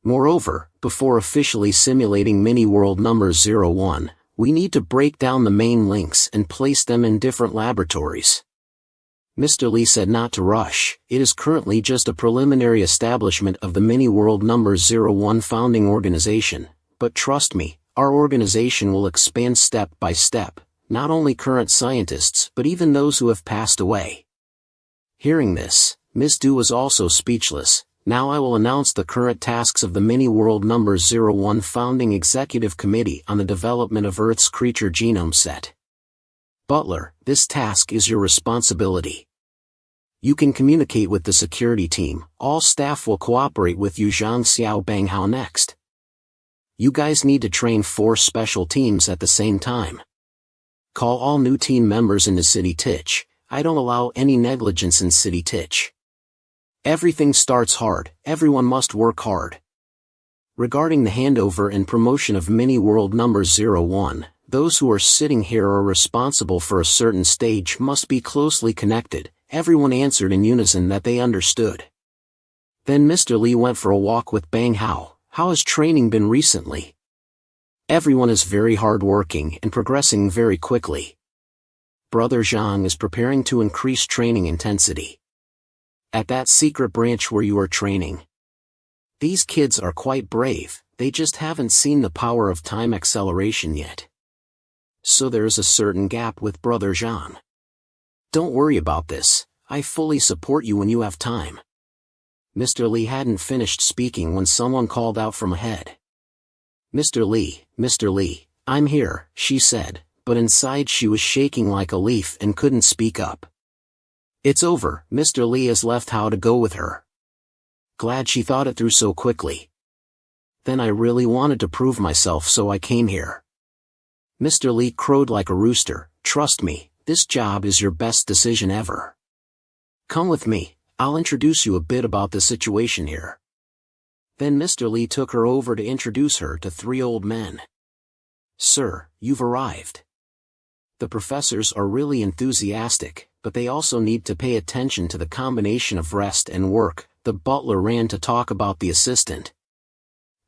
Speaker 1: Moreover, before officially simulating mini-world number 01, we need to break down the main links and place them in different laboratories." Mr. Li said not to rush. It is currently just a preliminary establishment of the mini-world number 01 founding organization, but trust me, our organization will expand step by step, not only current scientists but even those who have passed away. Hearing this, Miss Du was also speechless. Now I will announce the current tasks of the mini-world number 01 founding executive committee on the development of Earth's creature genome set. Butler, this task is your responsibility. You can communicate with the security team. All staff will cooperate with you. Zhang Xiao Bang Hao next. You guys need to train 4 special teams at the same time. Call all new team members into City Titch. I don't allow any negligence in City Titch. Everything starts hard, everyone must work hard. Regarding the handover and promotion of mini-world number 01, those who are sitting here are responsible for a certain stage must be closely connected. Everyone answered in unison that they understood. Then Mr. Li went for a walk with Bang Hao. How has training been recently? Everyone is very hard-working and progressing very quickly. Brother Zhang is preparing to increase training intensity. At that secret branch where you are training. These kids are quite brave, they just haven't seen the power of time acceleration yet. So there is a certain gap with Brother Zhang. Don't worry about this, I fully support you when you have time. Mr. Li hadn't finished speaking when someone called out from ahead. Mr. Li, I'm here, she said, but inside she was shaking like a leaf and couldn't speak up. It's over, Mr. Li has left. How to go with her. Glad she thought it through so quickly. Then I really wanted to prove myself, so I came here. Mr. Li crowed like a rooster. Trust me, this job is your best decision ever. Come with me. I'll introduce you a bit about the situation here. Then Mr. Li took her over to introduce her to 3 old men. Sir, you've arrived. The professors are really enthusiastic, but they also need to pay attention to the combination of rest and work. the butler ran to talk about the assistant.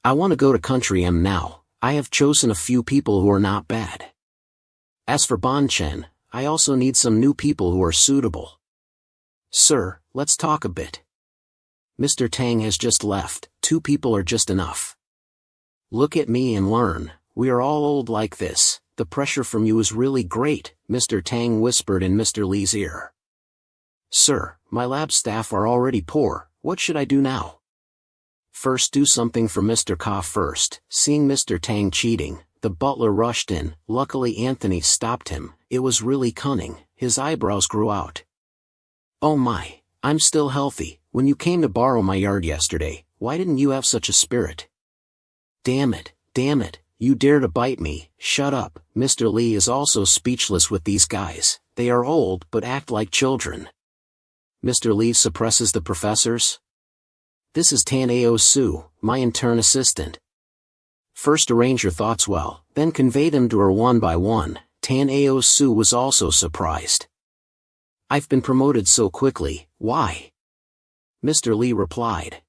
Speaker 1: I want to go to Country M now. I have chosen a few people who are not bad. As for Bon Chen, I also need some new people who are suitable. Sir, let's talk a bit. Mr. Tang has just left, 2 people are just enough. Look at me and learn, we are all old like this, the pressure from you is really great, Mr. Tang whispered in Mr. Li's ear. Sir, my lab staff are already poor, what should I do now? First do something for Mr. Ka first. Seeing Mr. Tang cheating, the butler rushed in. Luckily Anthony stopped him. It was really cunning, his eyebrows grew out. Oh my, I'm still healthy. When you came to borrow my yard yesterday, why didn't you have such a spirit? Damn it, you dare to bite me. Shut up. Mr. Li is also speechless with these guys. They are old but act like children. Mr. Li suppresses the professors. This is Tan Ao Su, my intern assistant. First arrange your thoughts well, then convey them to her one by one. Tan Ao Su was also surprised. I've been promoted so quickly, why? Mr. Li replied.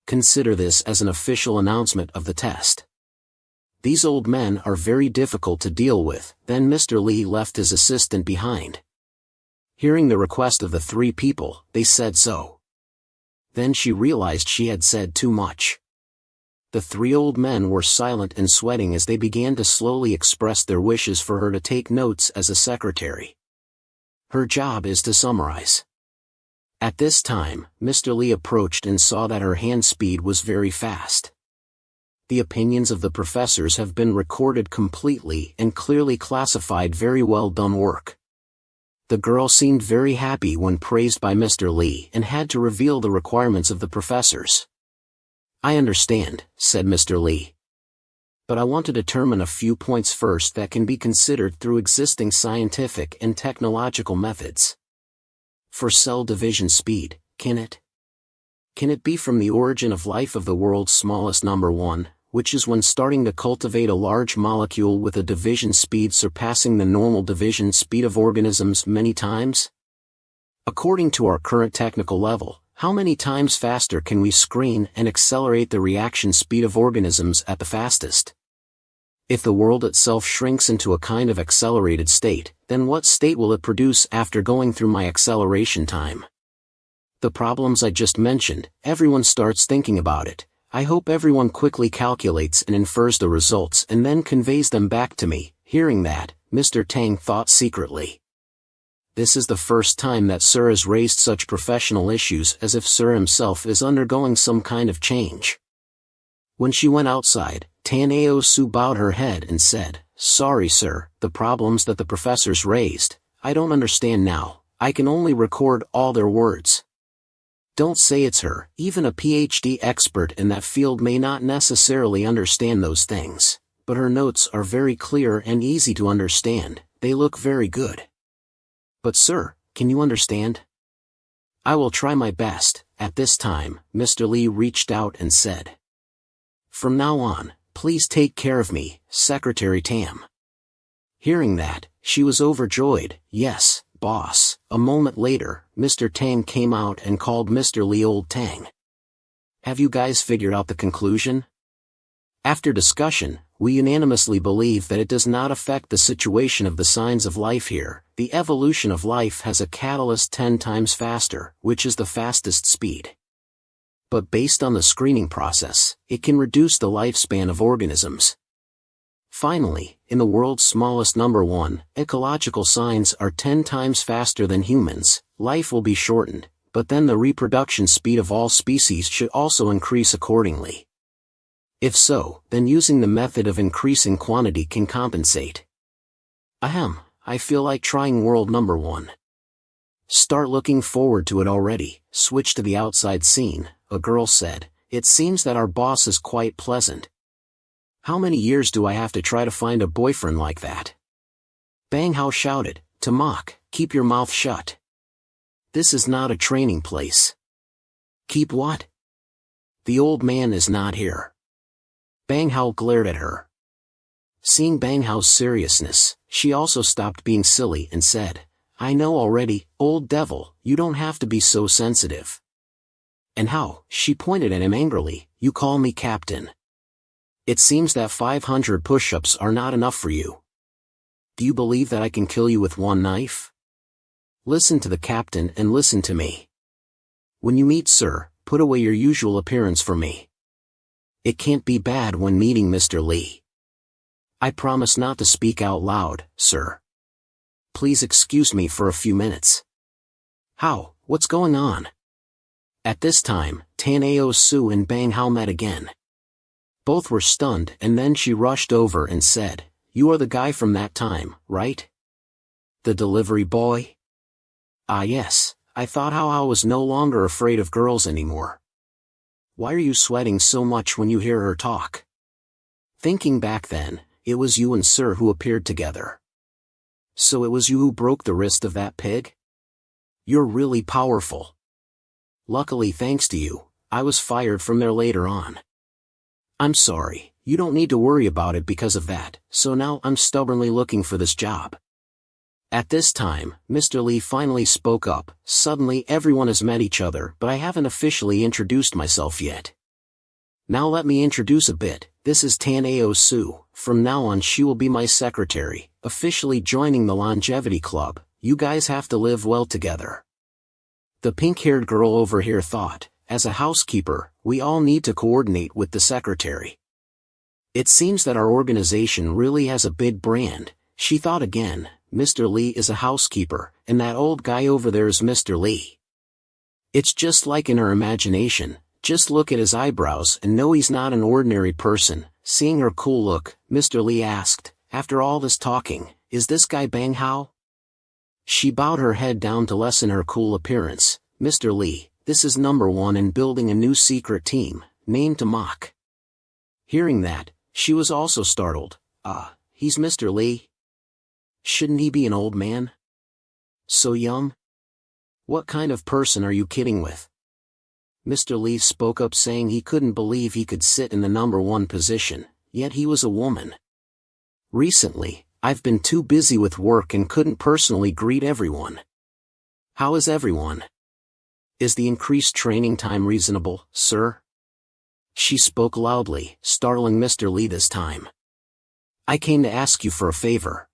Speaker 1: Consider this as an official announcement of the test. These old men are very difficult to deal with. Then Mr. Li left his assistant behind. Hearing the request of the 3 people, they said so. Then she realized she had said too much. The 3 old men were silent and sweating as they began to slowly express their wishes for her to take notes as a secretary. Her job is to summarize. At this time, Mr. Li approached and saw that her hand speed was very fast. The opinions of the professors have been recorded completely and clearly classified. Very well done work. The girl seemed very happy when praised by Mr. Li and had to reveal the requirements of the professors. I understand, said Mr. Li. But I want to determine a few points first that can be considered through existing scientific and technological methods. For cell division speed, can it be from the origin of life of the world's smallest number 1, which is when starting to cultivate a large molecule with a division speed surpassing the normal division speed of organisms many times? According to our current technical level, how many times faster can we screen and accelerate the reaction speed of organisms at the fastest? If the world itself shrinks into a kind of accelerated state, then what state will it produce after going through my acceleration time? The problems I just mentioned, everyone starts thinking about it. I hope everyone quickly calculates and infers the results and then conveys them back to me. Hearing that, Mr. Tang thought secretly. This is the first time that Sir has raised such professional issues, as if Sir himself is undergoing some kind of change. When she went outside, Tan Ao Su bowed her head and said, Sorry sir, the problems that the professors raised, I don't understand now, I can only record all their words. Don't say it's her, even a PhD expert in that field may not necessarily understand those things, but her notes are very clear and easy to understand, they look very good. But sir, can you understand? I will try my best. At this time, Mr. Li reached out and said. From now on, please take care of me, Secretary Tam. Hearing that, she was overjoyed. Yes, boss. A moment later, Mr. Tang came out and called Mr. Li Old Tang. Have you guys figured out the conclusion? After discussion, we unanimously believe that it does not affect the situation of the signs of life here. The evolution of life has a catalyst 10 times faster, which is the fastest speed. But based on the screening process, it can reduce the lifespan of organisms. Finally, in the world's smallest number 1, ecological signs are 10 times faster than humans. Life will be shortened, but then the reproduction speed of all species should also increase accordingly. If so, then using the method of increasing quantity can compensate. Ahem, I feel like trying world number 1. Start looking forward to it already. Switch to the outside scene. A girl said, It seems that our boss is quite pleasant. How many years do I have to try to find a boyfriend like that? Bang Hao shouted, to mock, keep your mouth shut. This is not a training place. Keep what? The old man is not here. Bang Hao glared at her. Seeing Bang Hao's seriousness, she also stopped being silly and said, I know already, old devil, you don't have to be so sensitive. And how? She pointed at him angrily. You call me captain. It seems that 500 push-ups are not enough for you. Do you believe that I can kill you with one knife? Listen to the captain and listen to me. When you meet Sir, put away your usual appearance for me. It can't be bad when meeting Mr. Lee. I promise not to speak out loud, sir. Please excuse me for a few minutes. How? What's going on? At this time, Taneo Su and Bang Hao met again. Both were stunned, and then she rushed over and said, You are the guy from that time, right? The delivery boy? Ah yes, I thought Hao was no longer afraid of girls anymore. Why are you sweating so much when you hear her talk? Thinking back then, it was you and Sir who appeared together. So it was you who broke the wrist of that pig? You're really powerful. Luckily thanks to you, I was fired from there later on. I'm sorry, you don't need to worry about it because of that, so now I'm stubbornly looking for this job. At this time, Mr. Lee finally spoke up. Suddenly everyone has met each other, but I haven't officially introduced myself yet. Now let me introduce a bit. This is Taneo Su. From now on she will be my secretary, officially joining the longevity club. You guys have to live well together. The pink-haired girl over here thought, as a housekeeper, we all need to coordinate with the secretary. It seems that our organization really has a big brand. She thought again, Mr. Lee is a housekeeper, and that old guy over there is Mr. Lee. It's just like in her imagination. Just look at his eyebrows and know he's not an ordinary person. Seeing her cool look, Mr. Lee asked, after all this talking, is this guy Bang Hao? She bowed her head down to lessen her cool appearance. Mr. Lee, this is number one in building a new secret team, named to mock. Hearing that, she was also startled. He's Mr. Lee? Shouldn't he be an old man? So young? What kind of person are you kidding with? Mr. Lee spoke up saying he couldn't believe he could sit in the number one position, yet he was a woman. Recently, I've been too busy with work and couldn't personally greet everyone. How is everyone? Is the increased training time reasonable, sir? She spoke loudly, startling Mr. Lee this time. I came to ask you for a favor.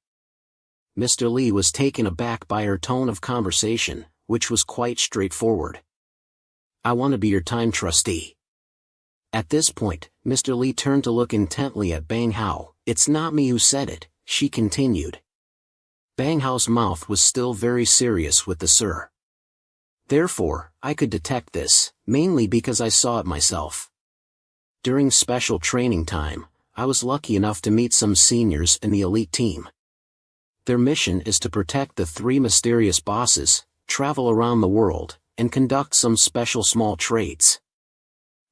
Speaker 1: Mr. Lee was taken aback by her tone of conversation, which was quite straightforward. I want to be your time trustee. At this point, Mr. Lee turned to look intently at Bang Hao. It's not me who said it, she continued. Bang Hao's mouth was still very serious with the sir. Therefore, I could detect this, mainly because I saw it myself. During special training time, I was lucky enough to meet some seniors in the elite team. Their mission is to protect the three mysterious bosses, travel around the world, and conduct some special small trades.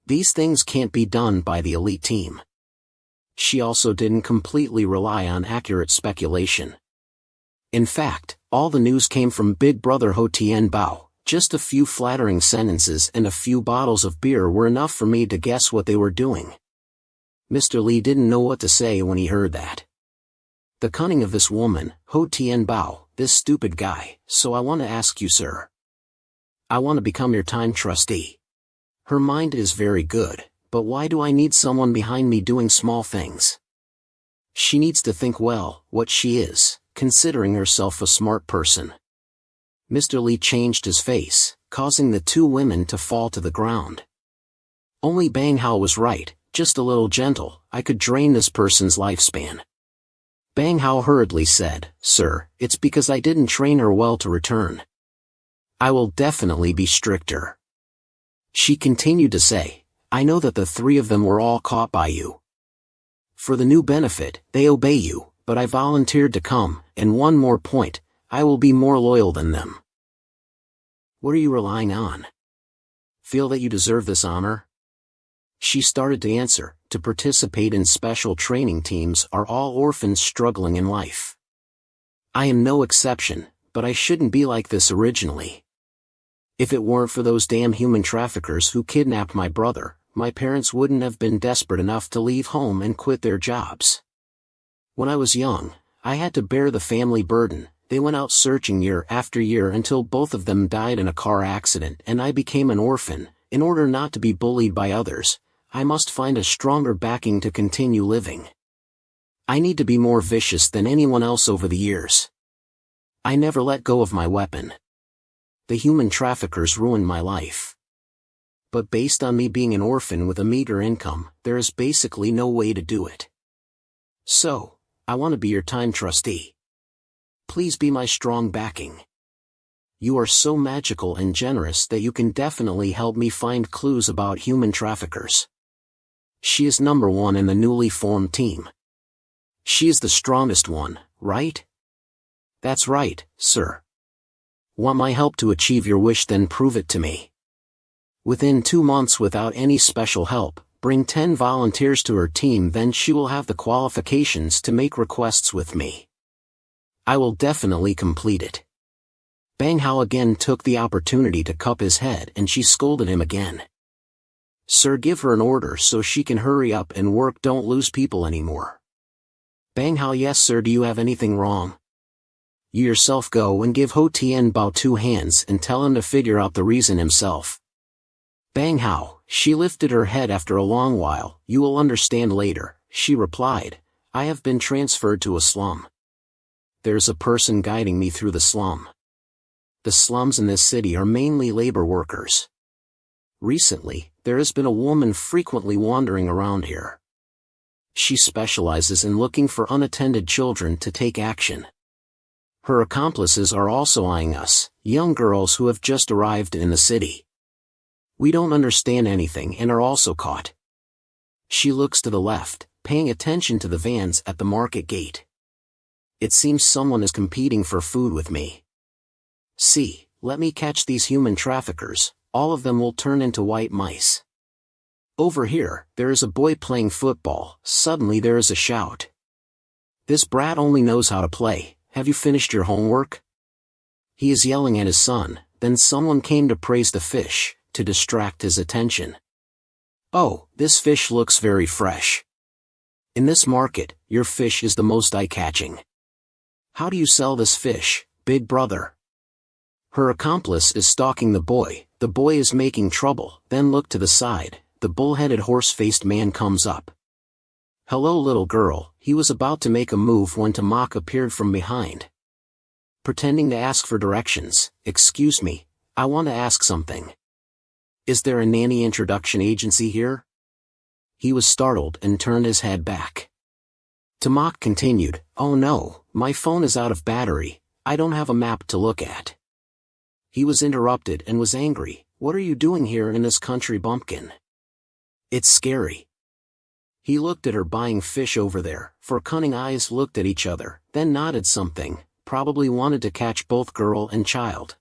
Speaker 1: These things can't be done by the elite team. She also didn't completely rely on accurate speculation. In fact, all the news came from Big Brother Ho Tien Bao. Just a few flattering sentences and a few bottles of beer were enough for me to guess what they were doing. Mr. Lee didn't know what to say when he heard that. The cunning of this woman, Ho Tien Bao, this stupid guy, so I want to ask you, sir. I want to become your time trustee. Her mind is very good, but why do I need someone behind me doing small things? She needs to think well, what she is, considering herself a smart person. Mr. Lee changed his face, causing the two women to fall to the ground. Only Bang Hao was right, just a little gentle, I could drain this person's lifespan. Bang Hao hurriedly said, Sir, it's because I didn't train her well to return. I will definitely be stricter. She continued to say, I know that the three of them were all caught by you. For the new benefit, they obey you, but I volunteered to come, and one more point, I will be more loyal than them. What are you relying on? Feel that you deserve this honor? She started to answer, to participate in special training teams are all orphans struggling in life. I am no exception, but I shouldn't be like this originally. If it weren't for those damn human traffickers who kidnapped my brother, my parents wouldn't have been desperate enough to leave home and quit their jobs. When I was young, I had to bear the family burden. They went out searching year after year until both of them died in a car accident and I became an orphan, In order not to be bullied by others, I must find a stronger backing to continue living. I need to be more vicious than anyone else over the years. I never let go of my weapon. The human traffickers ruined my life. But based on me being an orphan with a meager income, there is basically no way to do it. So, I want to be your time trustee. Please be my strong backing. You are so magical and generous that you can definitely help me find clues about human traffickers. She is number 1 in the newly formed team. She is the strongest one, right? That's right, sir. Want my help to achieve your wish? Then prove it to me. Within 2 months, without any special help, bring 10 volunteers to her team, then she will have the qualifications to make requests with me. I will definitely complete it. Manhwa again took the opportunity to cup his head, and she scolded him again. Sir, give her an order so she can hurry up and work. Don't lose people anymore. Manhwa, yes sir. Do you have anything wrong? You yourself go and give Ho Tien Bao 2 hands and tell him to figure out the reason himself. Manhwa, she lifted her head after a long while. You will understand later, she replied. I have been transferred to a slum. There's a person guiding me through the slum. The slums in this city are mainly labor workers. Recently, there has been a woman frequently wandering around here. She specializes in looking for unattended children to take action. Her accomplices are also eyeing us, young girls who have just arrived in the city. We don't understand anything and are also caught. She looks to the left, paying attention to the vans at the market gate. It seems someone is competing for food with me. See, let me catch these human traffickers, all of them will turn into white mice. Over here, there is a boy playing football. Suddenly there is a shout. This brat only knows how to play. Have you finished your homework? He is yelling at his son. Then someone came to praise the fish, to distract his attention. Oh, this fish looks very fresh. In this market, your fish is the most eye-catching. How do you sell this fish, big brother? Her accomplice is stalking the boy is making trouble. Then look to the side, the bull-headed horse-faced man comes up. Hello little girl. He was about to make a move when Tamak appeared from behind. Pretending to ask for directions. Excuse me, I want to ask something. Is there a nanny introduction agency here? He was startled and turned his head back. Tamak continued, oh no, my phone is out of battery, I don't have a map to look at. He was interrupted and was angry. What are you doing here in this country, bumpkin? It's scary. He looked at her buying fish over there. 4 cunning eyes looked at each other, then nodded something, probably wanted to catch both girl and child.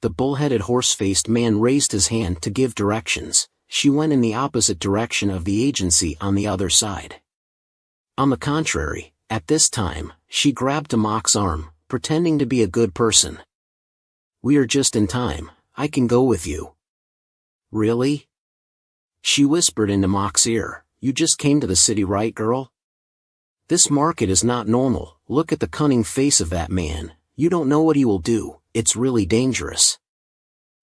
Speaker 1: The bull-headed horse-faced man raised his hand to give directions. She went in the opposite direction of the agency on the other side. On the contrary, at this time, she grabbed Tamak's arm, pretending to be a good person. We are just in time, I can go with you. Really? She whispered into Tamak's ear, you just came to the city, right girl? This market is not normal. Look at the cunning face of that man. You don't know what he will do. It's really dangerous.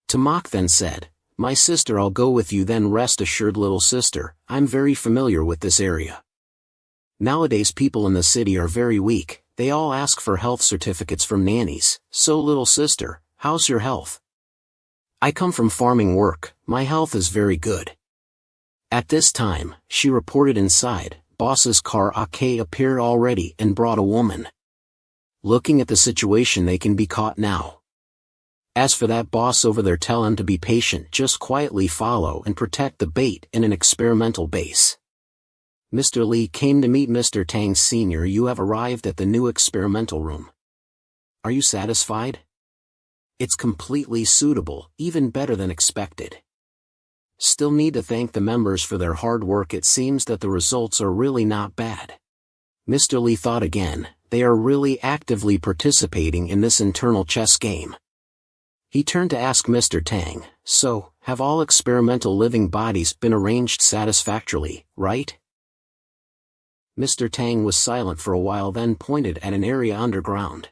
Speaker 1: Tamak then said, my sister, I'll go with you. Then rest assured little sister, I'm very familiar with this area. Nowadays people in the city are very weak. They all ask for health certificates from nannies. So little sister, how's your health? I come from farming work. My health is very good. At this time, she reported inside, boss's car appeared already and brought a woman. Looking at the situation, they can be caught now. As for that boss over there, tell him to be patient, just quietly follow and protect the bait in an experimental base. Mr. Lee came to meet Mr. Tang Sr. You have arrived at the new experimental room. Are you satisfied? It's completely suitable, even better than expected. Still need to thank the members for their hard work. It seems that the results are really not bad. Mr. Lee thought again, they are really actively participating in this internal chess game. He turned to ask Mr. Tang, so, have all experimental living bodies been arranged satisfactorily, right? Mr. Tang was silent for a while, then pointed at an area underground.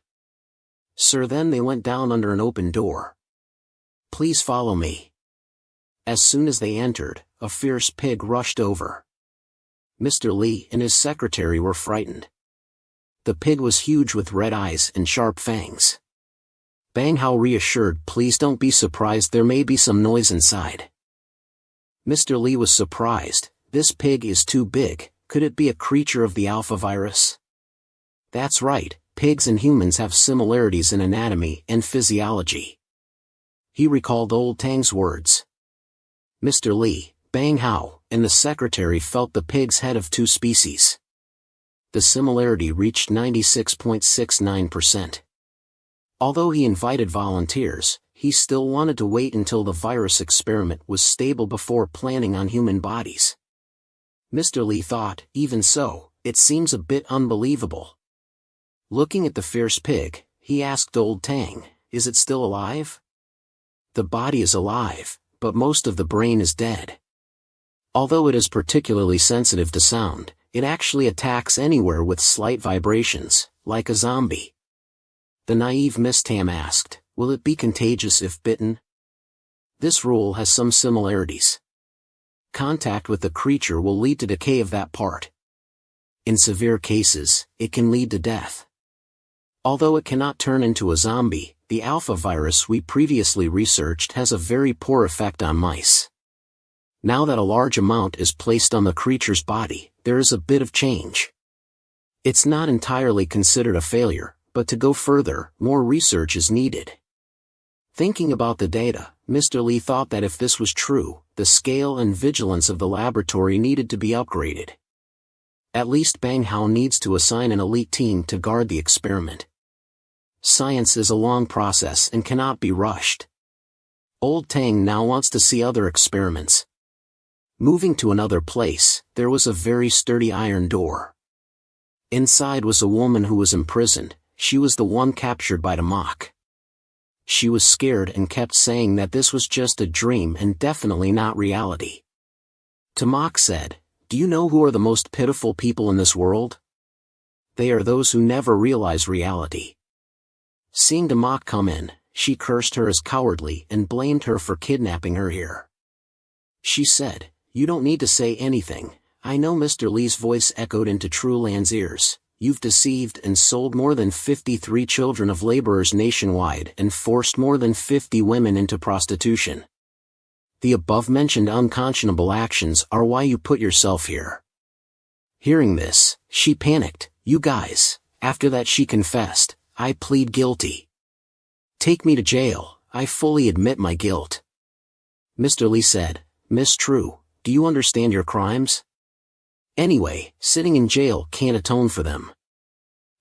Speaker 1: Sir, then they went down under an open door. Please follow me. As soon as they entered, a fierce pig rushed over. Mr. Lee and his secretary were frightened. The pig was huge with red eyes and sharp fangs. Bang Hao reassured, "Please don't be surprised, there may be some noise inside." Mr. Lee was surprised. "This pig is too big, could it be a creature of the alpha virus?" "That's right, pigs and humans have similarities in anatomy and physiology." He recalled old Tang's words. Mr. Lee, Bang Hao, and the secretary felt the pig's head of two species. The similarity reached 96.69%. Although he invited volunteers, he still wanted to wait until the virus experiment was stable before planning on human bodies. Mr. Lee thought, "Even so, it seems a bit unbelievable." Looking at the fierce pig, he asked old Tang, "Is it still alive?" "The body is alive, but most of the brain is dead. Although it is particularly sensitive to sound, it actually attacks anywhere with slight vibrations, like a zombie." The naive Miss Tam asked, "Will it be contagious if bitten?" "This rule has some similarities. Contact with the creature will lead to decay of that part. In severe cases, it can lead to death. Although it cannot turn into a zombie, the alpha virus we previously researched has a very poor effect on mice. Now that a large amount is placed on the creature's body, there is a bit of change. It's not entirely considered a failure, but to go further, more research is needed." Thinking about the data, Mr. Lee thought that if this was true, the scale and vigilance of the laboratory needed to be upgraded. At least Bang Hao needs to assign an elite team to guard the experiment. Science is a long process and cannot be rushed. Old Tang now wants to see other experiments. Moving to another place, there was a very sturdy iron door. Inside was a woman who was imprisoned. She was the one captured by Tamak. She was scared and kept saying that this was just a dream and definitely not reality. Tamak said, "Do you know who are the most pitiful people in this world? They are those who never realize reality." Seeing Tamak come in, she cursed her as cowardly and blamed her for kidnapping her here. She said, "You don't need to say anything." I know Mr. Lee's voice echoed into True Land's ears. "You've deceived and sold more than 53 children of laborers nationwide and forced more than 50 women into prostitution. The above-mentioned unconscionable actions are why you put yourself here." Hearing this, she panicked. "You guys." After that she confessed, "I plead guilty. Take me to jail, I fully admit my guilt." Mr. Lee said, "Miss True, do you understand your crimes? Anyway, sitting in jail can't atone for them."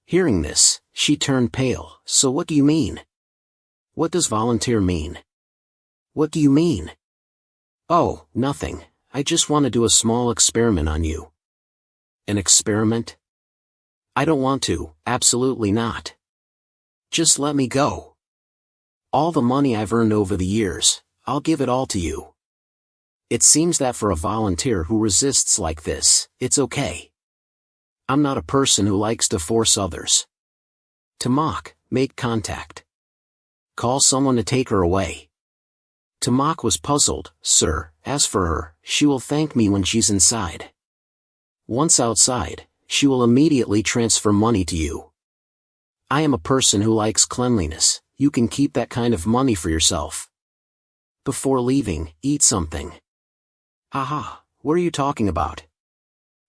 Speaker 1: Hearing this, she turned pale. "So what do you mean? What does volunteer mean? What do you mean?" "Oh, nothing, I just want to do a small experiment on you." "An experiment? I don't want to, absolutely not. Just let me go. All the money I've earned over the years, I'll give it all to you." It seems that for a volunteer who resists like this, it's okay. I'm not a person who likes to force others. Tamak, make contact. Call someone to take her away. Tamak was puzzled. "Sir, as for her, she will thank me when she's inside. Once outside, she will immediately transfer money to you. I am a person who likes cleanliness, you can keep that kind of money for yourself. Before leaving, eat something." "Haha, what are you talking about?"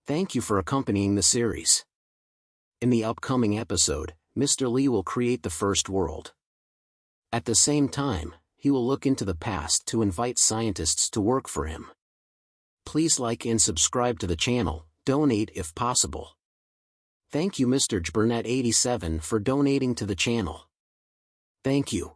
Speaker 1: Thank you for accompanying the series. In the upcoming episode, Mr. Lee will create the first world. At the same time, he will look into the past to invite scientists to work for him. Please like and subscribe to the channel, donate if possible. Thank you Mr. Jburnett87 for donating to the channel. Thank you.